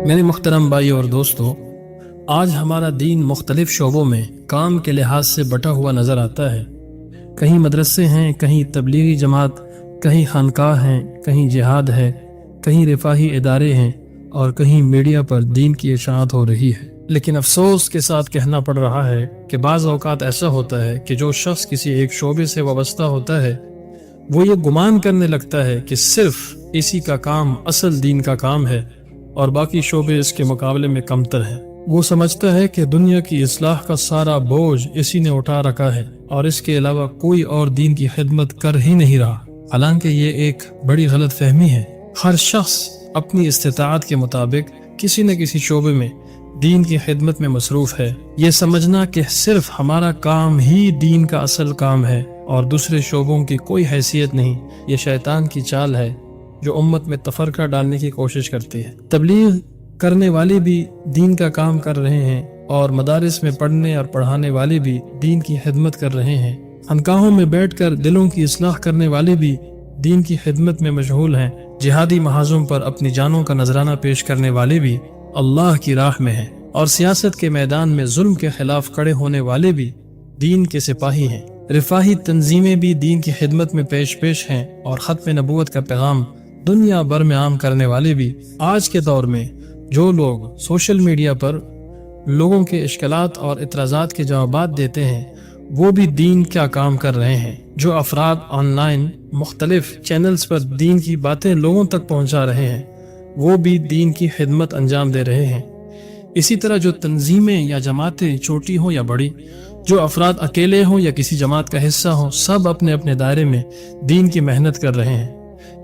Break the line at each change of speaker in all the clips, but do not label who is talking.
میرے محترم بھائی اور دوستو، آج ہمارا دین مختلف شعبوں میں کام کے لحاظ سے بٹا ہوا نظر آتا ہے۔ کہیں مدرسے ہیں، کہیں تبلیغی جماعت، کہیں خانقاہ ہیں، کہیں جہاد ہے، کہیں رفاہی ادارے ہیں، اور کہیں میڈیا پر دین کی اشاعت ہو رہی ہے۔ لیکن افسوس کے ساتھ کہنا پڑ رہا ہے کہ بعض اوقات ایسا ہوتا ہے کہ جو شخص کسی ایک شعبے سے وابستہ ہوتا ہے وہ یہ گمان کرنے لگتا ہے کہ صرف اسی کا کام اصل دین کا کام ہے اور باقی شعبے اس کے مقابلے میں کمتر ہیں۔ وہ سمجھتا ہے کہ دنیا کی اصلاح کا سارا بوجھ اسی نے اٹھا رکھا ہے اور اس کے علاوہ کوئی اور دین کی خدمت کر ہی نہیں رہا، حالانکہ یہ ایک بڑی غلط فہمی ہے۔ ہر شخص اپنی استطاعت کے مطابق کسی نہ کسی شعبے میں دین کی خدمت میں مصروف ہے۔ یہ سمجھنا کہ صرف ہمارا کام ہی دین کا اصل کام ہے اور دوسرے شعبوں کی کوئی حیثیت نہیں، یہ شیطان کی چال ہے جو امت میں تفرقہ ڈالنے کی کوشش کرتی ہے۔ تبلیغ کرنے والے بھی دین کا کام کر رہے ہیں اور مدارس میں پڑھنے اور پڑھانے والے بھی دین کی خدمت کر رہے ہیں۔ خانقاہوں میں بیٹھ کر دلوں کی اصلاح کرنے والے بھی دین کی خدمت میں مشغول ہیں۔ جہادی محاذوں پر اپنی جانوں کا نذرانہ پیش کرنے والے بھی اللہ کی راہ میں ہیں، اور سیاست کے میدان میں ظلم کے خلاف کھڑے ہونے والے بھی دین کے سپاہی ہیں۔ رفاہی تنظیمیں بھی دین کی خدمت میں پیش ہیں، اور ختم نبوت کا پیغام دنیا بھر میں عام کرنے والے بھی۔ آج کے دور میں جو لوگ سوشل میڈیا پر لوگوں کے اشکالات اور اعتراضات کے جوابات دیتے ہیں وہ بھی دین کا کام کر رہے ہیں۔ جو افراد آن لائن مختلف چینلز پر دین کی باتیں لوگوں تک پہنچا رہے ہیں وہ بھی دین کی خدمت انجام دے رہے ہیں۔ اسی طرح جو تنظیمیں یا جماعتیں چھوٹی ہوں یا بڑی، جو افراد اکیلے ہوں یا کسی جماعت کا حصہ ہوں، سب اپنے اپنے دائرے میں دین کی محنت کر رہے ہیں۔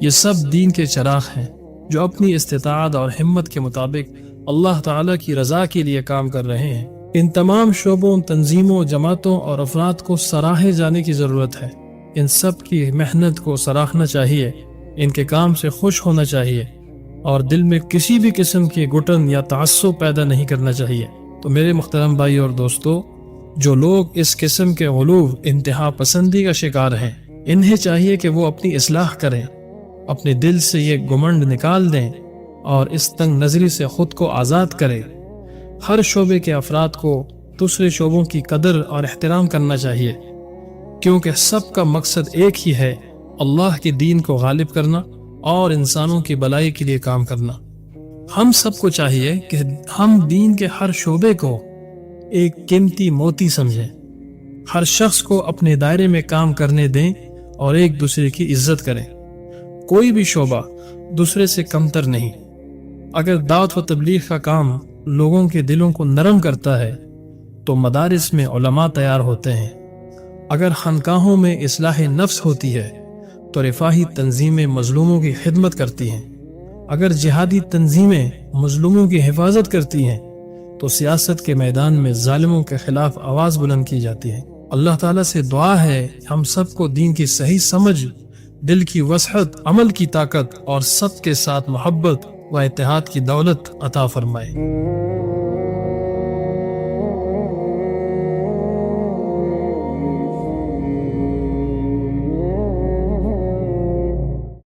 یہ سب دین کے چراغ ہیں جو اپنی استطاعت اور ہمت کے مطابق اللہ تعالیٰ کی رضا کے لیے کام کر رہے ہیں۔ ان تمام شعبوں، تنظیموں، جماعتوں اور افراد کو سراہے جانے کی ضرورت ہے۔ ان سب کی محنت کو سراہنا چاہیے، ان کے کام سے خوش ہونا چاہیے، اور دل میں کسی بھی قسم کی گھٹن یا تعصب پیدا نہیں کرنا چاہیے۔ تو میرے محترم بھائی اور دوستو، جو لوگ اس قسم کے غلو، انتہا پسندی کا شکار ہیں، انہیں چاہیے کہ وہ اپنی اصلاح کریں، اپنے دل سے یہ گمنڈ نکال دیں اور اس تنگ نظری سے خود کو آزاد کریں۔ ہر شعبے کے افراد کو دوسرے شعبوں کی قدر اور احترام کرنا چاہیے، کیونکہ سب کا مقصد ایک ہی ہے، اللہ کے دین کو غالب کرنا اور انسانوں کی بھلائی کے لیے کام کرنا۔ ہم سب کو چاہیے کہ ہم دین کے ہر شعبے کو ایک قیمتی موتی سمجھیں، ہر شخص کو اپنے دائرے میں کام کرنے دیں اور ایک دوسرے کی عزت کریں۔ کوئی بھی شعبہ دوسرے سے کمتر نہیں۔ اگر دعوت و تبلیغ کا کام لوگوں کے دلوں کو نرم کرتا ہے تو مدارس میں علماء تیار ہوتے ہیں۔ اگر خانقاہوں میں اصلاح نفس ہوتی ہے تو رفاہی تنظیمیں مظلوموں کی خدمت کرتی ہیں۔ اگر جہادی تنظیمیں مظلوموں کی حفاظت کرتی ہیں تو سیاست کے میدان میں ظالموں کے خلاف آواز بلند کی جاتی ہے۔ اللہ تعالیٰ سے دعا ہے ہم سب کو دین کی صحیح سمجھ، دل کی وسعت، عمل کی طاقت اور سب کے ساتھ محبت و اتحاد کی دولت عطا فرمائے۔